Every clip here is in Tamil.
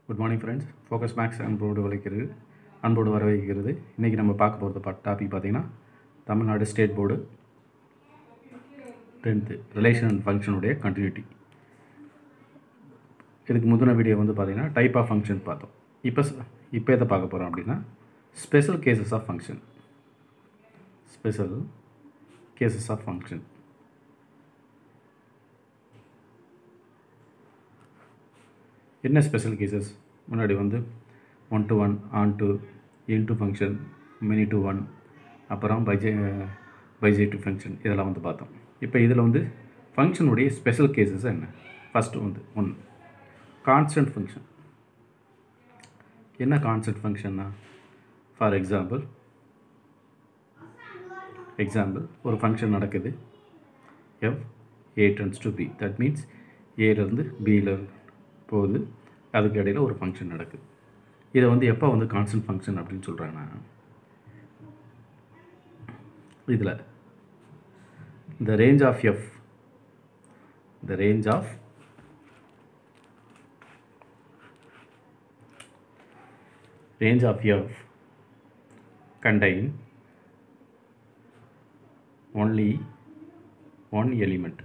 Good morning friends. Focus maths அன்போடு வரவேற்கிறது. இன்றைக்கி நம்ம பார்க்க போகிறது டாபிக் பார்த்திங்கன்னா Tamil Nadu state board 10th relation and ஃபங்க்ஷனுடைய கண்டினியூட்டி. இதுக்கு முந்தின வீடியோ பார்த்திங்கன்னா டைப் ஆஃப் ஃபங்க்ஷன் பார்த்தோம். இப்போ எதை பார்க்க போகிறோம் அப்படின்னா ஸ்பெஷல் கேசஸ் ஆஃப் ஃபங்க்ஷன். என்ன ஸ்பெஷல் கேசஸ்? முன்னாடி 1 to 1, on to, into function, many to 1, அப்புறம் பைஜெக்டிவ் ஃபங்க்ஷன் இதெல்லாம் பார்த்தோம். இப்போ இதில் ஃபங்க்ஷனுடைய ஸ்பெஷல் கேசஸ் என்ன? First 1 constant function. என்ன கான்ஸ்டன்ட் ஃபங்க்ஷன்னா, ஃபார் எக்ஸாம்பிள் ஒரு ஃபங்க்ஷன் நடக்குது, f a tends to b, that means ஏலேருந்து பியில் போகுது, அதுக்கு இடையில் ஒரு ஃபங்க்ஷன் நடக்குது. இதை எப்போ கான்ஸ்டன்ட் ஃபங்க்ஷன் அப்படின்னு சொல்கிறாங்கன்னா, இதில் the range of f contain only one element.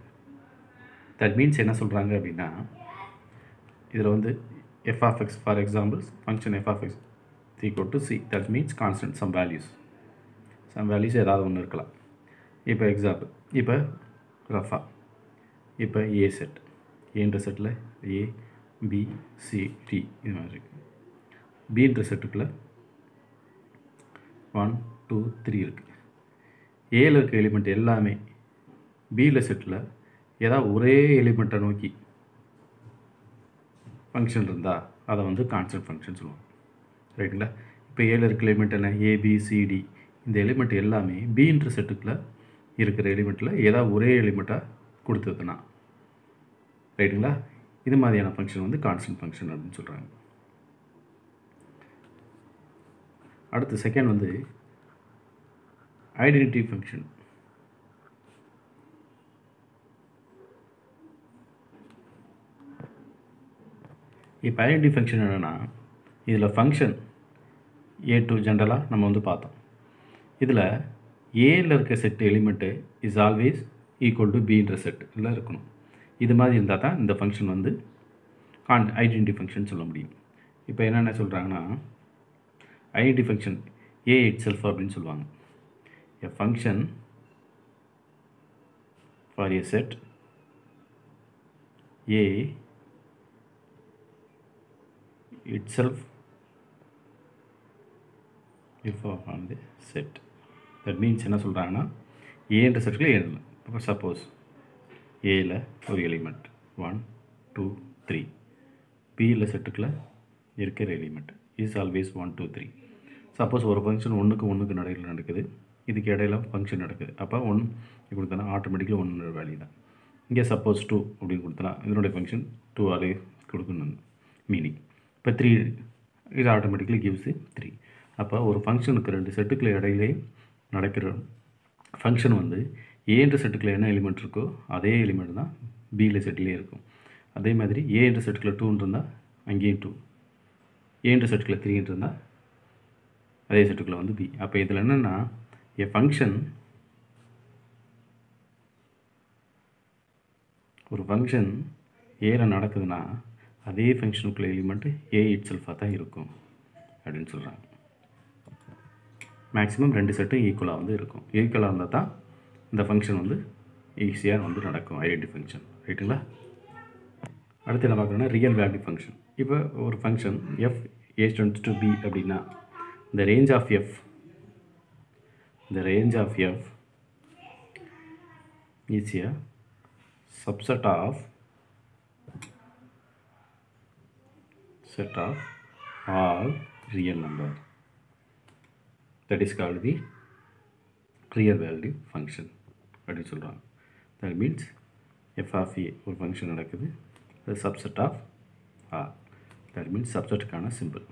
that means என்ன சொல்கிறாங்க அப்படின்னா, இதில் f of x, for example function f of x is equal to c, that means constant, some values ஏதாவது ஒன்று இருக்கலாம். இப்போ எக்ஸாம்பிள், இப்போ ரஃபா, இப்போ ஏ செட், ஏன்ற செட்டில் ஏ பி சி டி இது மாதிரி இருக்குது. பின்ற செட்டுக்குள்ளே 1 2 3 இருக்குது. ஏல இருக்க எலிமெண்ட் எல்லாமே பியில் செட்டில் ஏதாவது ஒரே எலிமெண்ட்டை நோக்கி ஃபங்க்ஷன் இருந்தால் அதை கான்ஸ்டன்ட் ஃபங்க்ஷன் சொல்லுவாங்க. ரைட்டுங்களா? இப்போ ஏல இருக்க எலிமெண்ட் என்ன, ஏபிசிடி, இந்த எலிமெண்ட் எல்லாமே பின்ற செட்டுக்குள்ளே இருக்கிற எலிமெண்ட்டில் ஏதாவது ஒரே எலிமெண்ட்டாக கொடுத்ததுன்னா, ரைட்டுங்களா, இது மாதிரியான ஃபங்க்ஷன் கான்ஸ்டன்ட் ஃபங்க்ஷன் அப்படின்னு சொல்கிறாங்க. அடுத்து செகண்ட் ஐடென்டிட்டி ஃபங்க்ஷன். இப்போ ஐடென்டிட்டி ஃபங்க்ஷன் என்னென்னா, இதில் ஃபங்க்ஷன் A2 ஜென்ரலாக நம்ம பார்த்தோம். இதில் ஏல இருக்க set element is always equal to பின்ற செட்டில் இருக்கணும். இது மாதிரி இருந்தால் தான் இந்த ஃபங்க்ஷன் ஐடென்டிட்டி ஃபங்க்ஷன் சொல்ல முடியும். இப்போ என்னென்ன சொல்கிறாங்கன்னா, identity function A itself அப்படின்னு சொல்லுவாங்க. A function for a set A itself if of on the set. That means என்ன சொல்கிறாங்கன்னா, ஏன்ற செட்டுக்குள்ள எழுதலாம். இப்போ சப்போஸ் ஏல ஒரு எலிமெண்ட் 1 2 3, பியில் செட்டுக்குள்ள இருக்கிற எலிமெண்ட் இஸ் ஆல்வேஸ் 1 2 3. சப்போஸ் ஒரு ஃபங்க்ஷன் ஒன்றுக்கு நடையில் நடக்குது, இதுக்கு இடையில ஃபங்க்ஷன் நடக்குது, அப்போ 1 கொடுத்தனா ஆட்டோமேட்டிக்கலி 1 வேல்யூ தான். இங்கே சப்போஸ் 2 அப்படின்னு கொடுத்தனா இதனுடைய ஃபங்க்ஷன் 2 ஆலே கொடுக்கணும் மீனிங். இப்போ 3 இது ஆட்டோமேட்டிக்கலி கிவ்ஸு 3. அப்போ ஒரு ஃபங்க்ஷனுக்கு 2 செட்டுக்குள்ள இடையிலே நடக்கிற ஃபங்க்ஷன் ஏன்ற செட்டுக்குள்ள என்ன எலிமெண்ட் இருக்கோ அதே எலிமெண்ட் தான் பியில் செட்டிலே இருக்கும். அதே மாதிரி ஏன்ற செட்டுக்குள்ள 2 இருந்தால் அங்கேயும் 2, ஏன்ற செட்டுக்குள்ள 3 இருந்தால் அதே செட்டுக்குள்ள பி. அப்போ இதில் என்னென்னா, எ ஃபங்க்ஷன் ஒரு ஃபங்க்ஷன் ஏல நடக்குதுன்னா அதே ஃபங்க்ஷனுக்குள்ள எலிமெண்ட்டு ஏ இட் செல்ஃபாக தான் இருக்கும் அப்படின்னு சொல்கிறாங்க. மேக்ஸிமம் 2 செட்டும் ஈக்குவலாக இருக்கும். ஈக்குவலாக இருந்தால் தான் இந்த ஃபங்க்ஷன் ஈஸியாக நடக்கும், ஐடென்டிட்டி ஃபங்க்ஷன். ரைட்டுங்களா? அடுத்து என்ன பார்க்குறோன்னா, ரியல் வேல்யூ ஃபங்க்ஷன். இப்போ ஒரு function F A tends to be அப்படின்னா, the range of f is a subset of all real number. That is called the real value function அப்படி சொல்கிறாங்க. that means f of a ஒரு ஃபங்க்ஷன் நடக்குது, the subset of r. that means சப்செட்டுக்கான சிம்பிள்.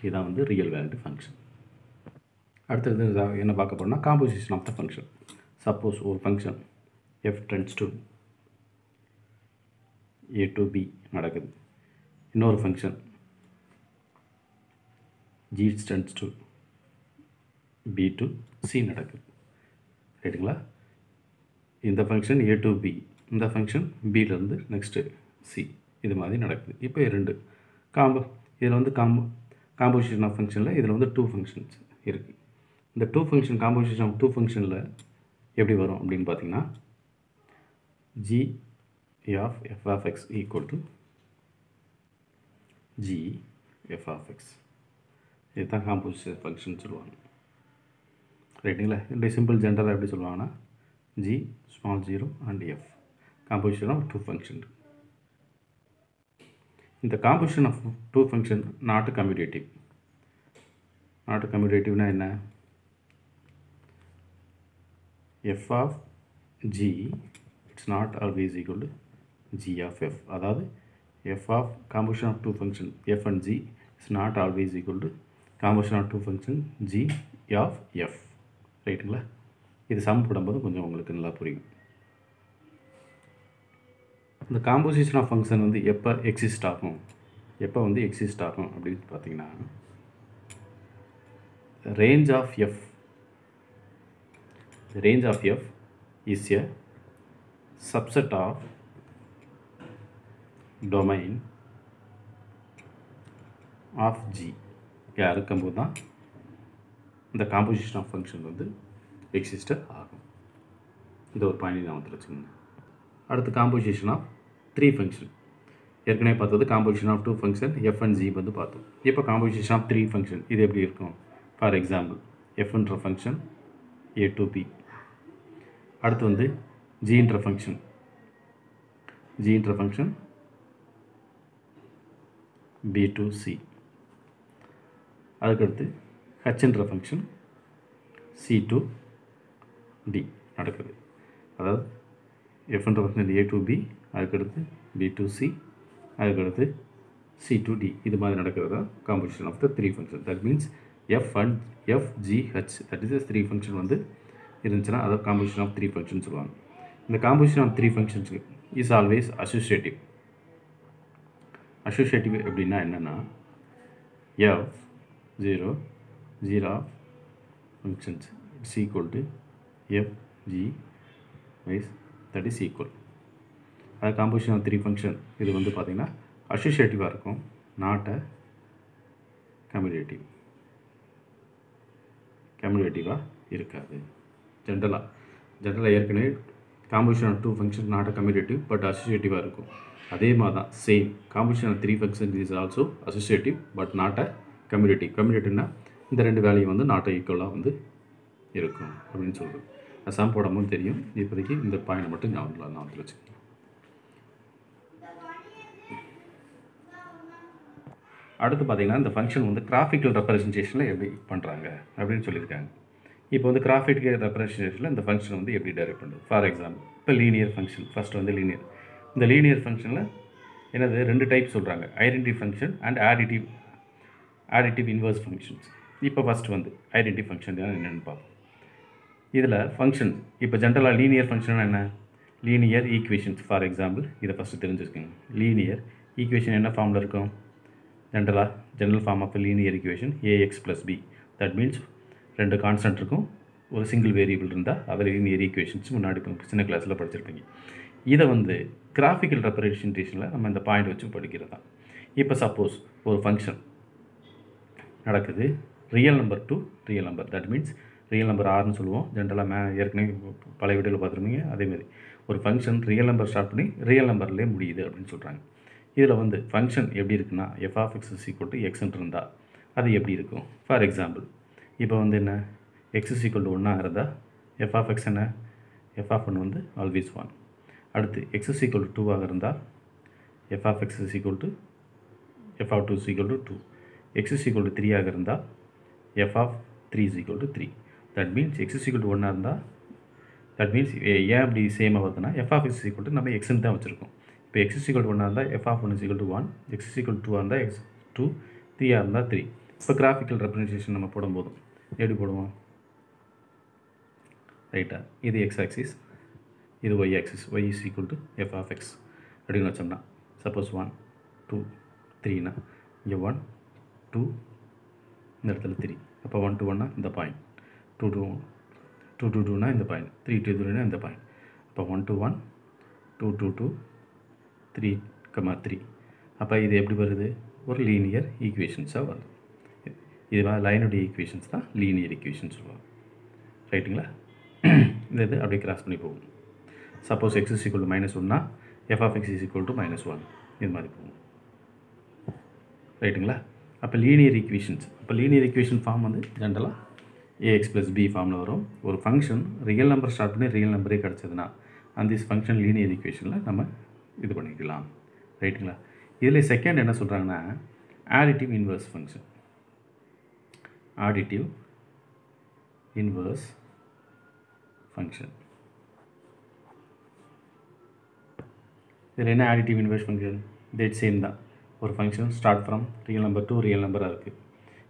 இதான் ரியல் வேல்யூ ஃபங்க்ஷன். அடுத்தது என்ன பார்க்க போகிறோம்னா composition of the function. Suppose ஒரு function f tends to a to b நடக்குது. இன்னொரு function g tends to b to c நடக்குது. ரைட்டுங்களா? இந்த ஃபங்க்ஷன் a to b, இந்த ஃபங்க்ஷன் பிலேருந்து நெக்ஸ்ட்டு c, இது மாதிரி நடக்குது. இப்போ இதில் வந்து காம்போசிஷன் ஆஃப் ஃபங்க்ஷனில் இதில் வந்து 2 ஃபங்க்ஷன்ஸ் இருக்குது. இந்த 2 ஃபங்க்ஷன் காம்போசிஷன் ஆஃப் 2 ஃபங்க்ஷனில் எப்படி வரும் அப்படின்னு பார்த்தீங்கன்னா g of f of x equal to g f of x. இதுதான் காம்போசிஷன் ஃபங்க்ஷன் சொல்லுவாங்க. ரைட்டுங்களா? இந்த சிம்பிள் ஜென்ரலாக எப்படி சொல்லுவாங்கன்னா g small 0 and f composition of 2 function. இந்த composition of 2 function not commutative. not commutative na enna? f of g it's not always equal to g of f. அதாவது f of composition of 2 function f and g is not always equal to composition of 2 function g of f. ரைட்டுங்களா? இது சம் போடும்போது கொஞ்சம் உங்களுக்கு நல்லா புரியும். இந்த காம்போசிஷன் ஆஃப் ஃபங்க்ஷன் வந்து எப்போ எக்ஸிஸ்ட் ஆகும் அப்படின்னு பார்த்தீங்கன்னா range of f is a subset of domain of g இருக்கும்போது தான் இந்த காம்போசிஷன் ஆஃப் ஃபங்க்ஷன் வந்து எக்ஸிஸ்ட் ஆகும். இந்த ஒரு பாயிண்ட் நான் வச்சுக்கோங்க. அடுத்து காம்போசிஷன் ஆஃப் 3 ஃபங்க்ஷன். ஏற்கனவே பார்த்தது composition of 2 function f and g வந்து பார்த்தோம். இப்போ காம்போசிஷன் ஆஃப் 3 ஃபங்க்ஷன் இது எப்படி இருக்கும்? ஃபார் எக்ஸாம்பிள் fன்ற ஃபங்க்ஷன் a to b, அடுத்து வந்து gன்ற ஃபங்க்ஷன் b to c, அதுக்கடுத்து hன்ற ஃபங்க்ஷன் c to d நடக்குது. அதாவது fன்ற ஃபங்க்ஷன் a to b, அதுக்கடுத்து b to c, அதுக்கடுத்து c to d, இது மாதிரி நடக்கிறது தான் composition of the 3 function. That means f and f g h, that is 3 function வந்து இருந்துச்சுன்னா அதை காம்போசிஷன் ஆஃப் 3 ஃபங்க்ஷன் சொல்லுவாங்க. இந்த காம்போசிஷன் ஆஃப் 3 ஃபங்க்ஷன்ஸுக்கு இஸ் ஆல்வேஸ் அசோசியேட்டிவ். எப்படின்னா என்னென்னா f 0 of functions it's equal to f g vice, that is equal. அது காம்போசிஷன் ஆஃப் 3 ஃபங்க்ஷன் இது வந்து பார்த்திங்கன்னா அசோசியேட்டிவாக இருக்கும், நாட் அ கம்யூனிட்டிவாக இருக்காது. ஜென்ரலாக ஏற்கனவே composition of 2 function not a commutative but அசோசியேட்டிவாக இருக்கும். அதே மாதிரி தான் same composition of 3 function is also associative but not a கம்யூனிட்டிவ்னா இந்த 2 வேல்யூ வந்து நாட் ஈக்குவலாக வந்து இருக்கும் அப்படின்னு சொல்கிறது. அது சம் போடும்போது தெரியும். இப்போதைக்கு இந்த பாயிண்ட் மட்டும் ஞாபகம் வச்சுக்கோங்க. அடுத்து பார்த்திங்கன்னா இந்த ஃபங்க்ஷன் வந்து கிராஃபிக்கல் ரெப்ரசன்டேஷனில் எப்படி பண்ணுறாங்க அப்படின்னு சொல்லியிருக்காங்க. இப்போ வந்து கிராஃபிக்கல் ரெப்ரசன்டேஷனில் இந்த ஃபங்க்ஷன் வந்து எப்படி டெரைவ் பண்ணுறது? ஃபார் எக்ஸாம்பிள் இப்போ லீனியர் ஃபங்க்ஷன் ஃபஸ்ட்டு வந்து லீனியர். இந்த லீனியர் ஃபங்க்ஷனில் என்னது 2 டைப் சொல்கிறாங்க, identity function and additive inverse functions. இப்போ ஃபஸ்ட்டு வந்து ஐடென்டிட்டி ஃபங்க்ஷன் என்னென்னு பார்ப்போம். இதில் ஃபங்க்ஷன் இப்போ ஜென்ரலாக லீனியர் ஃபங்க்ஷன் என்ன? Linear equations. ஃபார் எக்ஸாம்பிள் இதை ஃபஸ்ட்டு தெரிஞ்சுக்கோங்க. லீனியர் ஈக்குவேஷன் என்ன ஃபார்மில் இருக்கும்? General form of linear equation ax + b. That means 2 constant இருக்கும், ஒரு சிங்கிள் வேரியபிள் இருந்தால் அதை லீனியர் ஈக்குவேஷன்ஸ் முன்னாடி சின்ன கிளாஸில் படிச்சிருப்பீங்க. இதை வந்து கிராஃபிக்கல் ரெப்ரசன்டேஷனில் நம்ம இந்த பாயிண்ட் வச்சு படிக்கிறது தான். இப்போ சப்போஸ் ஒரு ஃபங்க்ஷன் நடக்குது real number to real number, that means real number ஆர்னு சொல்லுவோம். ஜென்ரலாக ஏற்கனவே பழைய வீடியோவில் பார்த்துருப்பீங்க. அதேமாதிரி ஒரு ஃபங்க்ஷன் ரியல் நம்பர் ஸ்டார்ட் பண்ணி ரியல் நம்பர்லேயே முடியுது அப்படின்னு சொல்கிறாங்க. இதில் வந்து ஃபங்க்ஷன் எப்படி இருக்குன்னா f of x = x இருந்தால் அது எப்படி இருக்கும்? ஃபார் எக்ஸாம்பிள் இப்போ வந்து என்ன x = 1 இருந்தால் f of x என்ன? f of 1 வந்து ஆல்வேஸ் 1. அடுத்து x = 2 இருந்தால் f of x = f of 2 = 2. x = 3 இருந்தால் f of 3 = 3. That means x = 1 இருந்தால் தட் மீன்ஸ் ஏன் அப்படி சேமாக வருதுன்னா f of x = நம்ம எக்ஸ்ன்னு தான் வச்சுருக்கோம். இப்போ x = 1 இருந்தால் f of 1 = 1, x = 2 இருந்தால் x 2, 3 இருந்தால் 3. இப்போ கிராஃபிக்கல் ரெப்ரசன்டேஷன் நம்ம போடும்போது எப்படி போடுவோம்? ரைட்டா? இது எக்ஸ் ஆக்சிஸ், இது Y axis. Y is equal to F of X அப்படின்னு வச்சோம்னா சப்போஸ் 1 2 3னா இங்கே 1 2 இந்த இடத்துல 3. அப்போ 1 to 1னா இந்த பாயிண்ட், 2 to 2 to 2னா இந்த பாயிண்ட், 3 to 3னா இந்த பாயிண்ட். அப்போ 1 to 1 2 to 2 3, 3. அப்போ இது எப்படி வருது? ஒரு லீனியர் ஈக்குவேஷன்ஸாக வருது. இது லைனுடைய ஈக்குவேஷன்ஸ் தான் லீனியர் ஈக்குவேஷன் சொல்லுவாங்க. ரைட்டுங்களா? இது அப்படியே கிராஸ் பண்ணி போகும். Suppose x is equal to -1னா f of X is equal to -1 இது மாதிரி போகும். ரைட்டுங்களா? அப்போ லீனியர் ஈக்குவேஷன்ஸ், அப்போ லீனியர் ஈக்குவேஷன் ஃபார்ம் வந்து ஜென்ரலாக ஏஎக்ஸ் ப்ளஸ் பி ஃபார்மில் வரும். ஒரு ஃபங்க்ஷன் ரியல் நம்பர் ஸ்டார்ட் பண்ணி ரியல் நம்பரே கிடச்சதுன்னா அந்த ஃபங்க்ஷன் லீனியர் ஈக்குவேஷனில் நம்ம இது பண்ணிக்கலாம். ரைட்டுங்களா? இதில் செகண்ட் என்ன சொல்கிறாங்கன்னா additive inverse function. Additive inverse function. இதில் என்ன additive inverse function? Date same தான். ஒரு function start from real number to real நம்பராக இருக்குது.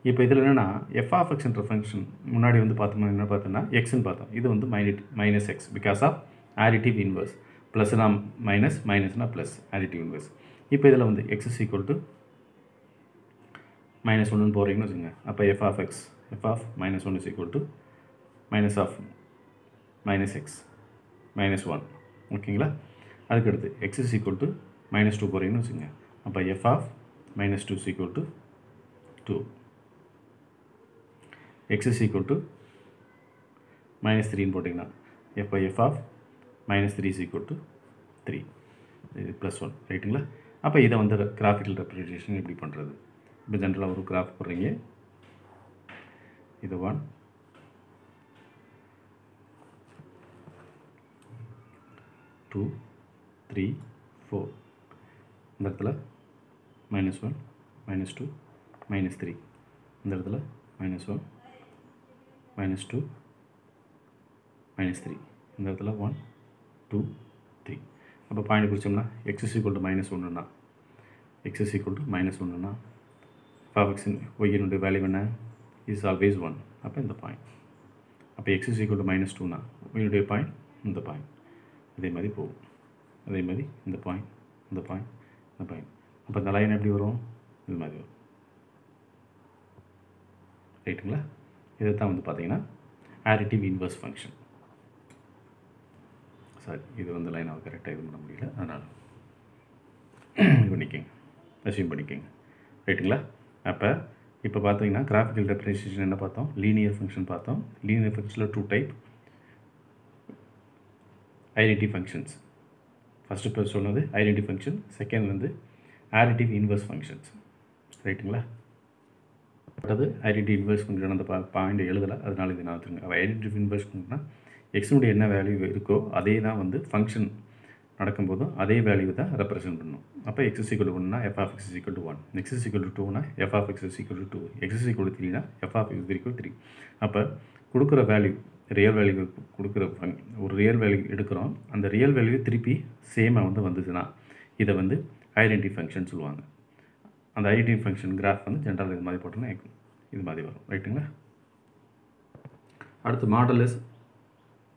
இப்போ இதில் என்னென்னா எஃப் ஆஃப் எக்ஸ்ன்ற ஃபங்க்ஷன் முன்னாடி வந்து பார்த்தோம்னா என்ன பார்த்தோன்னா எக்ஸ்ன்னு பார்த்தோம். இது வந்து minus x because of additive inverse. ப்ளஸ்னா மைனஸ், மைனஸ்னா ப்ளஸ், ஆடிட்டிவ் இன்வர்ஸ். இப்போ இதில் வந்து எக்ஸ் இஸ் ஈக்குவல் டு -1ன்னு போகிறீங்கன்னு வச்சுக்கோங்க. அப்போ f of x, f of -1 is equal to minus of minus x -1. ஓகேங்களா? அதுக்கடுத்து எக்ஸ் இஸ் ஈக்குவல் டு -2 போகிறீங்கன்னு வச்சுக்கோங்க. அப்போ f of -2 is equal to 2. X is equal to -3ன்னு போட்டிங்கன்னா எப்போ f of -3 is equal to 3. இது +1. ரைட்டுங்களா? அப்போ இதை வந்து கிராஃபிக்கல் ரெப்ரசன்டேஷன் எப்படி பண்ணுறது? இப்போ ஜென்ரலாக ஒரு கிராஃப் போடுறீங்க. இது 1 2 3 4. இந்த இடத்துல -1 -2 -3. இந்த இடத்துல -1 -2 -3. இந்த இடத்துல 1 2 3. அப்போ பாயிண்ட் குறிச்சோம்னா எக்ஸ் இஸ் ஈக்குவல் டு -1னா எக்ஸ் இஸ் ஈக்குவல் டு -1னா எஃப்எக்ஸின் ஒய்யினுடைய வேல்யூ என்ன? Is always 1. அப்போ இந்த பாயிண்ட். அப்போ எக்ஸ் இஸ் ஈக்குவல் டு -2னா ஒய்யினுடைய பாயிண்ட் இந்த பாயிண்ட். அதே மாதிரி போகும். அதே மாதிரி இந்த பாயிண்ட், இந்த பாயிண்ட், இந்த பாயிண்ட். அப்போ இந்த லைன் எப்படி வரும்? இது மாதிரி வரும். ரைட்டுங்களா? இதை தான் வந்து பார்த்தீங்கன்னா ஆடிட்டிவ் இன்வர்ஸ் ஃபங்க்ஷன். சாரி, இது வந்து லைன் அவர் கரெக்டாக இது பண்ண முடியல, அதனால் பண்ணிக்கோங்க, அசியூம் பண்ணிக்கோங்க. ரைட்டுங்களா? அப்போ இப்போ பார்த்தீங்கன்னா கிராஃபிக்கல் ரெப்ரசன்டேஷன் என்ன பார்த்தோம்? லீனியர் ஃபங்க்ஷன் பார்த்தோம். லீனியர் ஃபங்க்ஷனில் 2 டைப் ஐடென்டிட்டி ஃபங்க்ஷன்ஸ். ஃபஸ்ட்டு இப்போ சொன்னது ஐடென்டிட்டி ஃபங்க்ஷன், செகண்ட் வந்து ஆடிட்டிவ் இன்வர்ஸ் ஃபங்க்ஷன்ஸ். ரைட்டுங்களா? அடுத்தது ஐடென்டிட்டி இன்வர்ஸ் ஃபங்க்ஷன் அந்த பாயிண்ட் எழுதலை, அதனால் இது நான் வச்சுருங்க. அப்போ ஐடென்டிட்டி இன்வர்ஸ் ஃபங்க்ஷன்னா எக்ஸுடைய என்ன வேல்யூ இருக்கோ அதே தான் வந்து ஃபங்க்ஷன் நடக்கும்போதும் அதே வேல்யூ தான் ரெப்ரசென்ட் பண்ணணும். அப்போ எக்ஸ் இஸ் ஈக்குவல் டு 1னா f of X is equal to 1, x is equal to 2னா f of X is equal to 2, x is equal to 3னா எஃப் ஆஃப் எக்ஸ் ஈக்குவல் 3. அப்போ கொடுக்குற வேல்யூ ரியல் வேல்யூ கொடுக்குற ஒரு ரியல் வேல்யூ எடுக்கிறோம். அந்த ரியல் வேல்யூ திருப்பி சேமாக வந்து வந்துச்சுன்னா இதை வந்து ஐடென்டிட்டி ஃபங்க்ஷன் சொல்லுவாங்க. அந்த ஐடென்டிட்டி ஃபங்க்ஷன் கிராஃப் வந்து ஜென்ரல் இது மாதிரி போட்டோம்னா இது மாதிரி வரும். ரைட்டுங்களா? அடுத்து மாடலஸ்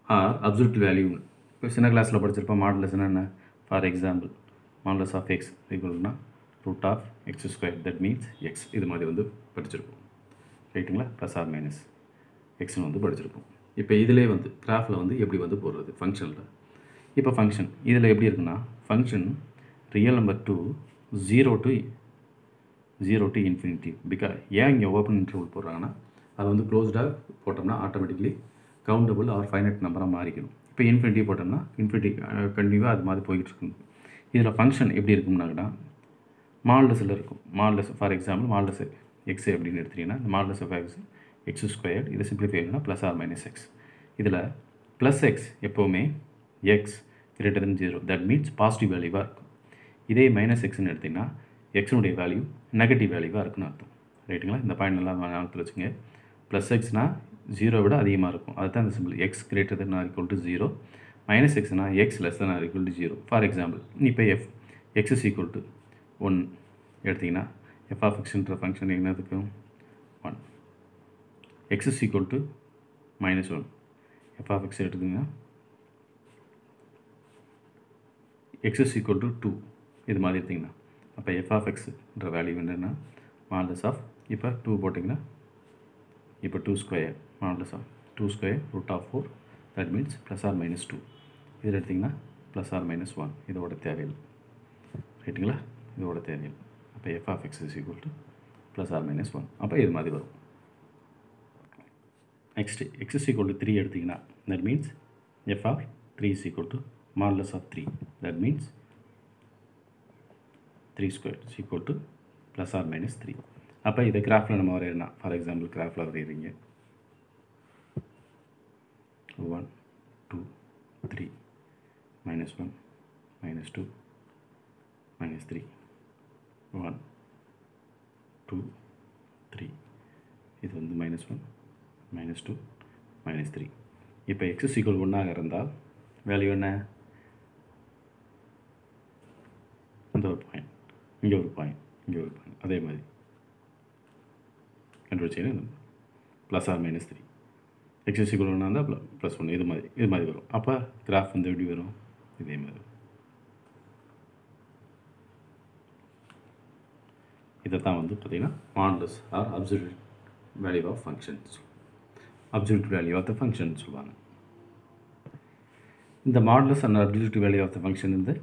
ஆர் அப்சல்யூட் வேல்யூ. இப்போ சின்ன கிளாஸில் படிச்சிருப்போம். மாடலஸ் என்ன? For example modulus of x ஈக்குவல்னா √(x²). That means x. இது மாதிரி வந்து படிச்சிருப்போம். ரைட்டுங்களா? ப்ளஸ் ஆர் மைனஸ் எக்ஸ்னு வந்து படிச்சிருப்போம். இப்போ இதிலே வந்து கிராஃபில் வந்து எப்படி வந்து போடுறது ஃபங்க்ஷனில். இப்போ ஃபங்க்ஷன் இதில் எப்படி இருக்குன்னா function real number 2 0 to infinity. Because ஏன் இங்கே ஓப்பன் இன்டர்வல் போடுறாங்கன்னா அது வந்து க்ளோஸ்டாக போட்டோம்னா ஆட்டோமேட்டிக்லி கவுண்டபிள் ஆர் ஃபைனட் நம்பராக மாறிக்கணும். இப்போ இன்ஃபினிட்டி போட்டோம்னா இன்ஃபினிட்டி கண்டினியூவாக அது மாதிரி போயிட்டு இருக்கணும். இதில் ஃபங்க்ஷன் எப்படி இருக்கும்னாங்கன்னா மாடலஸில் இருக்கும். Modulus for example modulus x அப்படின்னு எடுத்துட்டிங்கன்னா இந்த மாடலஸ் ஆஃப் x². இதை சிம்பிளிஃபை பண்ணால் ப்ளஸ் ஆர் மைனஸ் எக்ஸ். இதில் ப்ளஸ் எக்ஸ் எப்போவுமே x greater than 0. That means positive வேல்யூவாக இருக்கும். இதே மைனஸ் எக்ஸ்ன்னு எடுத்திங்கன்னா எக்ஸினுடைய வேல்யூ நெகட்டிவ் வேல்யூவாக இருக்குன்னு அர்த்தம். ரைட்டுங்களா? இந்த பாயிண்ட் நல்லா ஞாபகத்தில் வச்சுங்க. ப்ளஸ் எக்ஸ்னால் 0 விட அதிகமாக இருக்கும். அதுதான் இந்த symbol. X greater than or equal to 0. Minus எக்ஸ்னால் x less than or equal to 0. For example இப்போ எக்ஸ் இஸ் ஈக்குவல் டு 1 எடுத்திங்கன்னா எஃப் ஆஃப் எக்ஸ்ன்ற ஃபங்க்ஷன் என்னதுக்கும் 1. X is equal to -1. F of x எடுத்துங்க, எக்ஸ் இஸ் ஈக்குவல் டு 2 இது மாதிரி எடுத்திங்கன்னா அப்போ எஃப் ஆஃப் எக்ஸ்ன்ற வேல்யூ என்னென்னா மாடலஸ் ஆஃப் இப்போ 2 போட்டிங்கன்னா இப்போ 2 square modulus of 2 square root of 4 that means plus or minus 2 இதில் எடுத்திங்கன்னா ப்ளஸ் ஆர் மைனஸ் 1 இதோட தேவையில்லை ரைட்டுங்களா, இதோட தேவையில்லை. அப்போ f of X is equal to plus or minus 1 அப்போ இது மாதிரி வரும். Next x is equal to 3 எடுத்திங்கன்னா that means f of 3 is equal to modulus of 3 that means 3 square is equal to plus or minus 3. அப்போ இதை கிராஃபில் நம்ம வரையணும். ஃபார் எக்ஸாம்பிள் கிராஃபில் வரைகிறீங்க 1 2 3 minus 1 minus 2 minus 3 1 2 3 இது வந்து minus 1 minus 2 minus 3. இப்போ x is equal 1 இருந்தால் வேல்யூ என்ன, இந்த ஒரு பாயிண்ட், இங்கே ஒரு பாயிண்ட், இங்கே ஒரு பாயிண்ட், அதே மாதிரி கண்டுபிடிச்சிங்கன்னா plus or minus 3 x is equal 1 இருந்தால் ப்ளஸ் 1 இது மாதிரி வரும். அப்போ கிராஃப் வந்து எப்படி வரும், இதே மாதிரி. இதை தான் வந்து பார்த்திங்கன்னா modulus or absolute value of functions, absolute value of the function சொல்லுவாங்க. இந்த modulus and absolute value of the function வந்து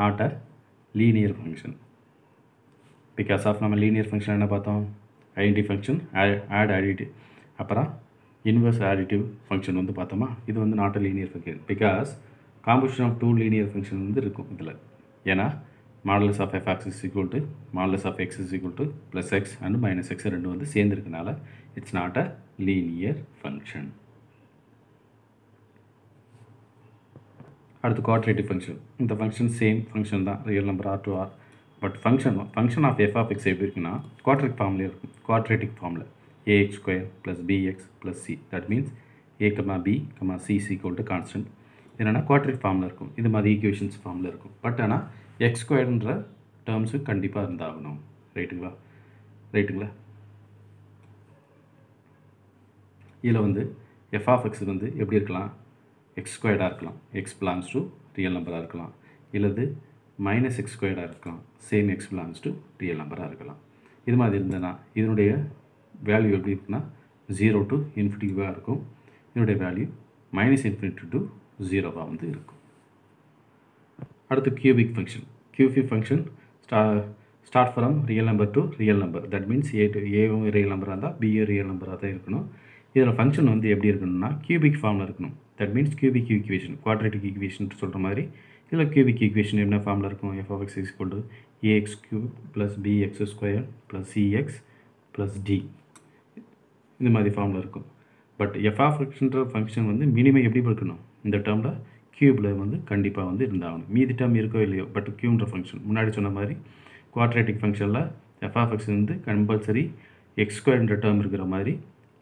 not a linear function. Because of நம்ம லீனியர் ஃபங்க்ஷன் என்ன பார்த்தோம், ஐடென்டி ஃபங்க்ஷன், ஆட் ஆடிட்டிவ், அப்புறம் இன்வர்ஸ் ஆடிட்டிவ் ஃபங்க்ஷன் வந்து பார்த்தோமா. இது வந்து not a linear function because combination of 2 linear function வந்து இருக்கும் இதில். ஏன்னா modulus of f x is equal to modulus of X is equal to plus x and minus x ரெண்டு வந்து சேர்ந்துருக்கனால it's not a linear function. அடுத்து குவாட்ரேட்டிக் ஃபங்க்ஷன். இந்த ஃபங்க்ஷன் சேம் ஃபங்க்ஷன் தான், real number r to r. But function of F of x எப்படி இருக்குன்னா குவாட்ரிக் ஃபார்ம்லேயே இருக்கும். குவாட்ரேட்டிக் ஃபார்மில் ax square plus bx plus c that means a comma b comma c is equal to constant. என்னென்னா குவாட்ரிக் ஃபார்மில் இருக்கும், இது மாதிரி ஈக்குவேஷன்ஸ் ஃபார்மில் இருக்கும். பட் ஆனால் எக்ஸ் ஸ்கொயர்ன்ற டேர்ம்ஸு கண்டிப்பாக இருந்தாகணும். ரைட்டுங்களா. இதில் வந்து எஃப் ஆஃப் எக்ஸ் வந்து எப்படி இருக்கலாம், எக்ஸ் ஸ்கொயர்டாக இருக்கலாம், எக்ஸ் பிலாங்ஸ் டு ரியல் நம்பராக இருக்கலாம், இல்லது மைனஸ் எக்ஸ் ஸ்கொயர்டாக இருக்கலாம், same X belongs to real நம்பராக இருக்கலாம். இது மாதிரி இருந்ததுன்னா இதனுடைய வேல்யூ எப்படி இருக்குன்னா 0 to இன்ஃபினிட்டிவாக இருக்கும். இதனுடைய வேல்யூ -∞ to 0 வந்து இருக்கும். அடுத்து cubic function. Cubic function start from real number to real number. That means ஏவும் ரியல் நம்பராக இருந்தால் பியும் ரியல் நம்பராக தான் இருக்கணும். இதில் ஃபங்க்ஷன் வந்து எப்படி இருக்கணும்னா கியூபிக் ஃபார்மில் இருக்கணும். That means cubic equation, quadratic equation சொல்கிற மாதிரி இதில் கியூபிக் ஈக்குவேஷன் என்ன ஃபார்மில் இருக்கும், F of X is equal to ax cube plus bx square plus cx plus d இந்த மாதிரி ஃபார்மில் இருக்கும். பட் எஃப் ஆஃப் எக்ஸ்ன்ற ஃபங்க்ஷன் வந்து மினிமம் எப்படி இருக்கணும், இந்த டேர்மில் கியூபில் வந்து கண்டிப்பாக வந்து இருந்தாகணும். மீதி டேர்ம் இருக்கோ இல்லையோ, பட் கியூன்ற ஃபங்க்ஷன் முன்னாடி சொன்ன மாதிரி குவாட்ரேட்டிக் ஃபங்க்ஷனில் எஃப் ஆஃப் எக்ஸ் வந்து கம்பல்சரி எக்ஸ் ஸ்கொயர்ன்ற டேர்ம் இருக்கிற மாதிரி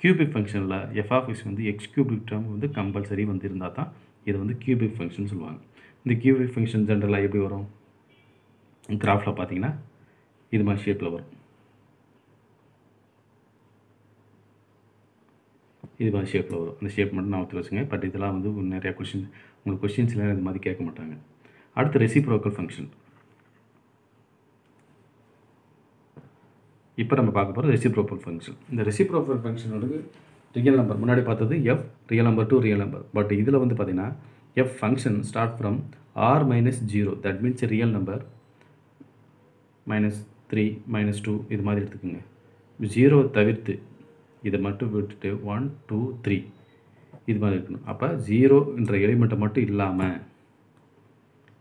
கியூபிக் ஃபங்க்ஷனில் எஃப் ஆஃப் எக்ஸ் வந்து எக்ஸ் கியூபிக் டேர்ம் வந்து கம்பல்சரி வந்து இருந்தால் தான் இதை வந்து கியூபிக் ஃபங்க்ஷன் சொல்லுவாங்க. இந்த கியூபிக் ஃபங்க்ஷன் ஜென்ரலாக எப்படி வரும், கிராஃபில் பார்த்தீங்கன்னா இது மாதிரி ஷேப்பில் வரும். இது மாதிரி ஷேப்பில் வரும். அந்த ஷேப் மட்டும் நான் ஒத்து வச்சுங்க. பட் இதெல்லாம் வந்து நிறையா உங்களுக்கு கொஸ்டின்ஸ்லாம் இது மாதிரி கேட்க மாட்டாங்க. அடுத்து ரெசிப்ரோக்கல் ஃபங்க்ஷன். இப்போ நம்ம பார்க்க போகிற ரெசிப்ரோக்கல் ஃபங்க்ஷன். இந்த ரெசிப்ரோக்கல் ஃபங்க்ஷனோட ரியல் நம்பர் முன்னாடி பார்த்தது F real number to real number. But இதில் வந்து பார்த்தீங்கன்னா F function start from R minus 0 that means real number -3 -2 இது மாதிரி எடுத்துக்கோங்க. 0 தவிர்த்து இதை மட்டும் விட்டுட்டு 1 2 3 இது மாதிரி இருக்கணும். அப்போ 0ன்ற எலிமெண்ட்டை மட்டும் இல்லாமல்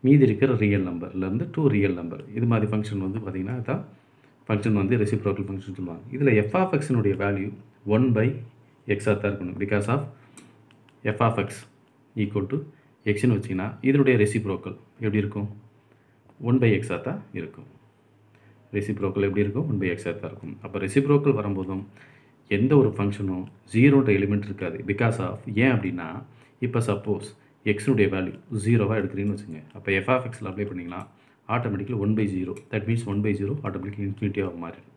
மீதி இருக்கிற ரியல் நம்பர்லேருந்து 2 ரியல் நம்பர் இது மாதிரி ஃபங்க்ஷன் வந்து பார்த்திங்கன்னா அதான் ஃபங்க்ஷன் வந்து ரெசிப்ரோக்கல் ஃபங்க்ஷன் சொல்லுவாங்க. இதில் எஃப் ஆஃப் எக்ஸினுடைய வேல்யூ 1/x தான் இருக்கணும். Because of F of X equal to எக்ஸ்னு வச்சிங்கன்னா இதனுடைய ரெசிப்ரோக்கல் எப்படி இருக்கும், 1/x தான் இருக்கும். ரெசிப்ரோக்கல் எப்படி இருக்கும், 1/x தான் இருக்கும். அப்போ ரெசிப்ரோக்கல் வரும்போதும் எந்த ஒரு ஃபங்க்ஷனும் 0ன்ற எலிமெண்ட் இருக்காது. பிகாஸ் ஆஃப் ஏன் அப்படின்னா இப்போ சப்போஸ் எக்ஸுடைய வேல்யூ 0வாக எடுக்கிறீங்கன்னு வச்சுங்க. அப்போ எஃப் ஆஃப் எக்ஸில் அப்ளை பண்ணிங்கன்னா ஆட்டோமேட்டிக்கலி 1/0 தட் மீன்ஸ் 1/0 ஆட்டோமேட்டிக்கலி இன்ஃபினிட்டியாக மாறிடும்.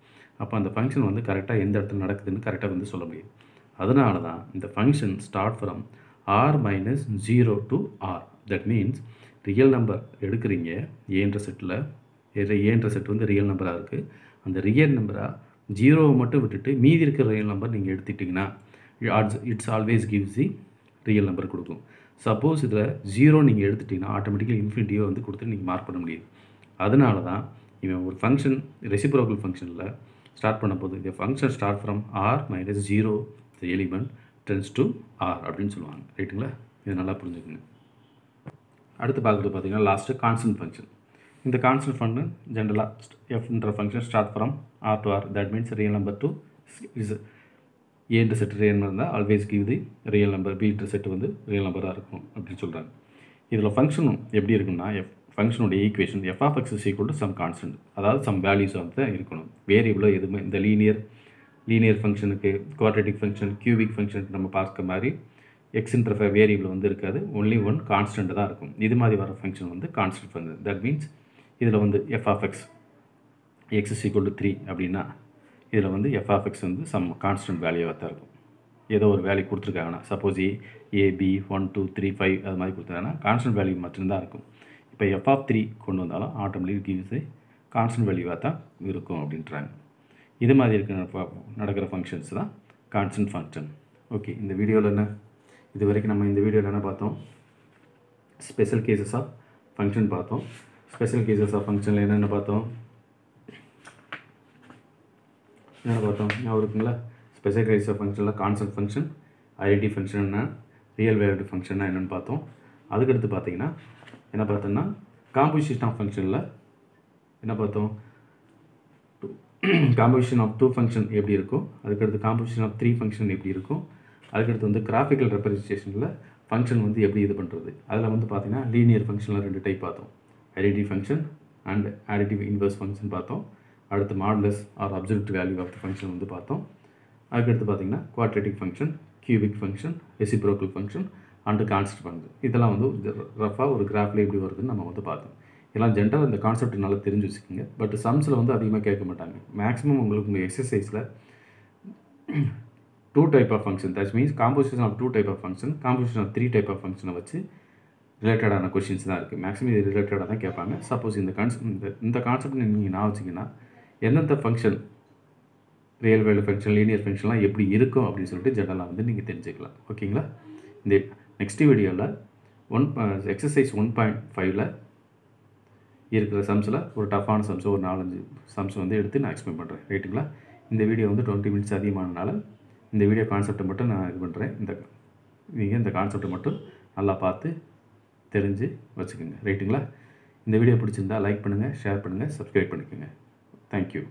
அப்போ அந்த ஃபங்க்ஷன் வந்து கரெக்டாக எந்த இடத்துல நடக்குதுன்னு கரெக்டாக வந்து சொல்ல முடியும். அதனால தான் இந்த function start from R minus 0 to R. That means real number எடுக்கிறீங்க ஏன்ற செட்டில், ஏன்ற செட் வந்து ரியல் நம்பராக இருக்குது. அந்த ரியல் நம்பராக 0 மட்டும் விட்டுட்டு மீதி இருக்கிற ரியல் நம்பர் நீங்கள் எடுத்துட்டிங்கன்னா it's always gives the real number கொடுக்கும். சப்போஸ் இதில் 0 நீங்கள் எடுத்துட்டிங்கன்னா ஆட்டோமேட்டிக்கலி இன்ஃபினிட்டியோ வந்து கொடுத்து நீங்கள் மார்க் பண்ண முடியாது. அதனால தான் இவன் ஒரு ஃபங்க்ஷன் ரெசிப்ரோக்கல் ஃபங்க்ஷனில் ஸ்டார்ட் பண்ண போது இந்த function start from R minus 0 the element tends to r அப்படின்னு சொல்லுவாங்க. ரைட்டுங்களா? இது நல்லா புரிஞ்சுக்கோங்க. அடுத்து பார்க்குறது பார்த்தீங்கன்னா லாஸ்ட்டு கான்ஸ்டன்ட் ஃபங்க்ஷன். இந்த கான்ஸ்டன்ட் ஃபங்க்ஷன் ஜென்ரலாக எஃப்ன்ற function start from r to R. That means real number to is ஏன்ற செட் ரியல் நம்பர் இருந்தால் always give the real number, பின்ற செட்டு வந்து ரியல் நம்பராக இருக்கும் அப்படின்னு சொல்கிறாங்க. இதில் ஃபங்க்ஷனும் எப்படி இருக்குன்னா ஃபங்க்ஷனுடைய equation f of X is equal to some constant, அதாவது சம் வேல்யூஸ் வந்து இருக்கணும். வேரியபிளோ எதுவுமே இந்த லீனியர் ஃபங்க்ஷனுக்கு, குவாட்ரேட்டிக் ஃபங்க்ஷன், கியூபிக் ஃபங்க்ஷனுக்கு நம்ம பார்க்க மாதிரி எக்ஸ்ன்ற வேரியபிள் வந்து இருக்காது. ஒன்லி ஒன் கான்ஸ்டன்ட் தான் இருக்கும். இது மாதிரி வர ஃபங்க்ஷன் வந்து கான்ஸ்டன்ட் ஃபங்க்ஷன். தட் மீன்ஸ் இதில் வந்து F of X is equal to 3 அப்படின்னா இதில் வந்து எஃப் ஆஃப் எக்ஸ் வந்து சம் கான்ஸ்டன்ட் வேல்யூவாக தான் இருக்கும். ஏதோ ஒரு வேல்யூ கொடுத்துருக்காங்கன்னா சப்போஸ் ஏபி 1 2 3 5 அது மாதிரி கொடுத்தாங்கன்னா கான்ஸ்டன்ட் வேல்யூ மட்டும்தான் இருக்கும். இப்போ எஃப் ஆஃப் 3 கொண்டு வந்தாலும் ஆட்டோமேட்டிக் கிவ்ஸ் கான்ஸ்டன்ட் வேல்யூவாக தான் இருக்கும் அப்படின்றாங்க. இது மாதிரி நடக்கிற ஃபங்க்ஷன்ஸ் தான் கான்ஸ்டன்ட் ஃபங்க்ஷன். ஓகே, இந்த வீடியோவில் என்ன, இது வரைக்கும் நம்ம இந்த வீடியோவில் என்ன பார்த்தோம்? ஸ்பெஷல் கேசஸ் ஆஃப் ஃபங்க்ஷன் பார்த்தோம். ஸ்பெஷல் கேசஸ் ஆஃப் ஃபங்க்ஷனில் என்னென்ன பார்த்தோம்? ஞாபகம் இருக்குங்களா? ஸ்பெஷல் கேசஸ் ஆஃப் ஃபங்க்ஷனில் கான்ஸ்டன்ட் ஃபங்க்ஷன், ஐடென்டி ஃபங்க்ஷன்னா, ரியல் வேல்யூ ஃபங்க்ஷன்னா என்னென்னு பார்த்தோம். அதுக்கடுத்து பார்த்தீங்கன்னா என்ன பார்த்தோம்னா காம்போசிஷன் ஆஃப் ஃபங்க்ஷனில் என்ன பார்த்தோம்? காம்போசிஷன் ஆஃப் 2 ஃபங்க்ஷன் எப்படி இருக்கும், அதுக்கடுத்து காம்போசிஷன் ஆஃப் 3 ஃபங்க்ஷன் எப்படி இருக்கும், அதுக்கடுத்து வந்து கிராஃபிக்கல் ரெப்ரசன்டேஷனில் ஃபங்க்ஷன் வந்து எப்படி இது பண்ணுறது. அதில் வந்து பார்த்திங்கன்னா லீனியர் ஃபங்க்ஷனில் 2 டைப் பார்த்தோம். Identity function and additive inverse function பார்த்தோம். அடுத்து modulus or absolute value of the function வந்து பார்த்தோம். அதுக்கடுத்து பார்த்திங்கன்னா quadratic function, cubic function, reciprocal function and constant function. இதெல்லாம் வந்து ரஃபாக ஒரு கிராஃபில் எப்படி வருதுன்னு நம்ம வந்து பார்த்தோம். இதெல்லாம் ஜென்ரல் இந்த கான்செப்ட் நல்லா தெரிஞ்சு வச்சுக்கோங்க. பட் சம்ஸில் வந்து அதிகமாக கேட்க மாட்டாங்க. மேக்ஸிமம் உங்களுக்கு உங்கள் எக்ஸசைஸில் 2 type of function, that means composition of 2 type of ஃபங்க்ஷன், காம்போசிஷன் ஆஃப் 3 டைப் ஆஃப் ஃபங்க்ஷனை வச்சு ரிலேட்டடான கொஷின்ஸ் தான் இருக்குது. மேக்ஸிமம் இது ரிலேட்டடாக தான் கேட்பாங்க. சப்போஸ் இந்த கான்செப்ட் நீங்கள் நான் வச்சிங்கன்னா எந்தெந்த function real value function, linear ஃபங்க்ஷன்லாம் எப்படி இருக்கும் அப்படின்னு சொல்லிட்டு ஜெனரலாக வந்து நீங்கள் தெரிஞ்சுக்கலாம். ஓகேங்களா? இந்த நெக்ஸ்ட் வீடியோவில் எக்ஸசைஸ் 1.5ல் இருக்கிற சம்ஸில் ஒரு டஃப்பான சம்ஸை ஒரு 4-5 சம்ஸ் வந்து எடுத்து நான் எக்ஸ்பிளைன் பண்ணுறேன். ரைட்டுங்களா? இந்த வீடியோ வந்து 20 மினிட்ஸ் அதிகமானனால இந்த வீடியோ கான்செப்டை மட்டும் நான் இது பண்ணுறேன். நீங்கள் இந்த கான்செப்டை மட்டும் நல்லா பார்த்து தெரிஞ்சு வச்சுக்கோங்க. ரைட்டுங்களா? இந்த வீடியோ பிடிச்சிருந்தால் லைக் பண்ணுங்கள், ஷேர் பண்ணுங்கள், சப்ஸ்கிரைப் பண்ணிக்கோங்க. தேங்க்யூ.